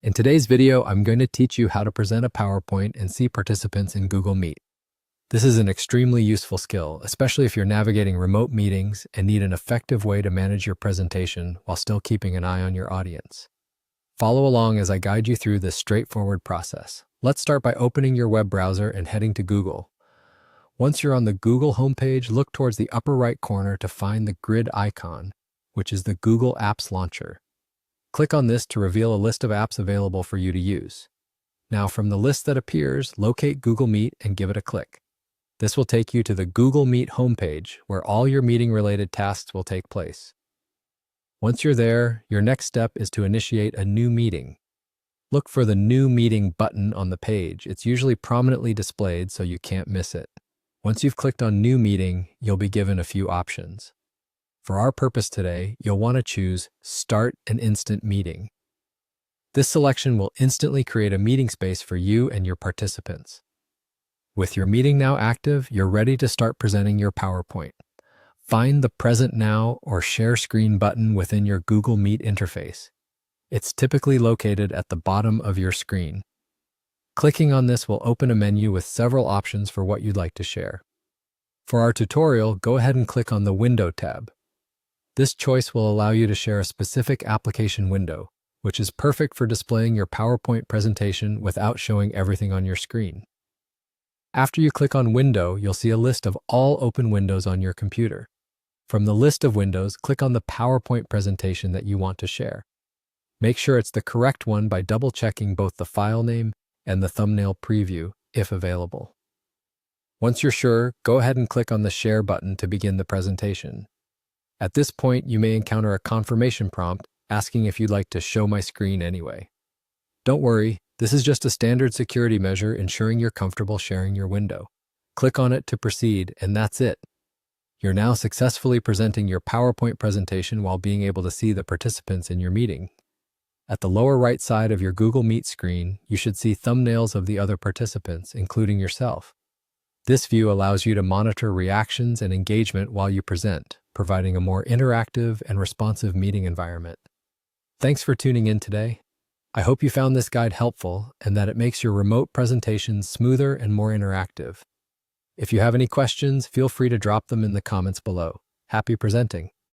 In today's video, I'm going to teach you how to present a PowerPoint and see participants in Google Meet. This is an extremely useful skill, especially if you're navigating remote meetings and need an effective way to manage your presentation while still keeping an eye on your audience. Follow along as I guide you through this straightforward process. Let's start by opening your web browser and heading to Google. Once you're on the Google homepage, look towards the upper right corner to find the grid icon, which is the Google Apps Launcher. Click on this to reveal a list of apps available for you to use. Now, from the list that appears, locate Google Meet and give it a click. This will take you to the Google Meet homepage, where all your meeting-related tasks will take place. Once you're there, your next step is to initiate a new meeting. Look for the New Meeting button on the page. It's usually prominently displayed, so you can't miss it. Once you've clicked on New Meeting, you'll be given a few options. For our purpose today, you'll want to choose Start an Instant Meeting. This selection will instantly create a meeting space for you and your participants. With your meeting now active, you're ready to start presenting your PowerPoint. Find the Present Now or Share Screen button within your Google Meet interface. It's typically located at the bottom of your screen. Clicking on this will open a menu with several options for what you'd like to share. For our tutorial, go ahead and click on the Window tab. This choice will allow you to share a specific application window, which is perfect for displaying your PowerPoint presentation without showing everything on your screen. After you click on Window, you'll see a list of all open windows on your computer. From the list of windows, click on the PowerPoint presentation that you want to share. Make sure it's the correct one by double-checking both the file name and the thumbnail preview, if available. Once you're sure, go ahead and click on the Share button to begin the presentation. At this point, you may encounter a confirmation prompt asking if you'd like to show my screen anyway. Don't worry, this is just a standard security measure ensuring you're comfortable sharing your window. Click on it to proceed, and that's it. You're now successfully presenting your PowerPoint presentation while being able to see the participants in your meeting. At the lower right side of your Google Meet screen, you should see thumbnails of the other participants, including yourself. This view allows you to monitor reactions and engagement while you present, providing a more interactive and responsive meeting environment. Thanks for tuning in today. I hope you found this guide helpful and that it makes your remote presentations smoother and more interactive. If you have any questions, feel free to drop them in the comments below. Happy presenting!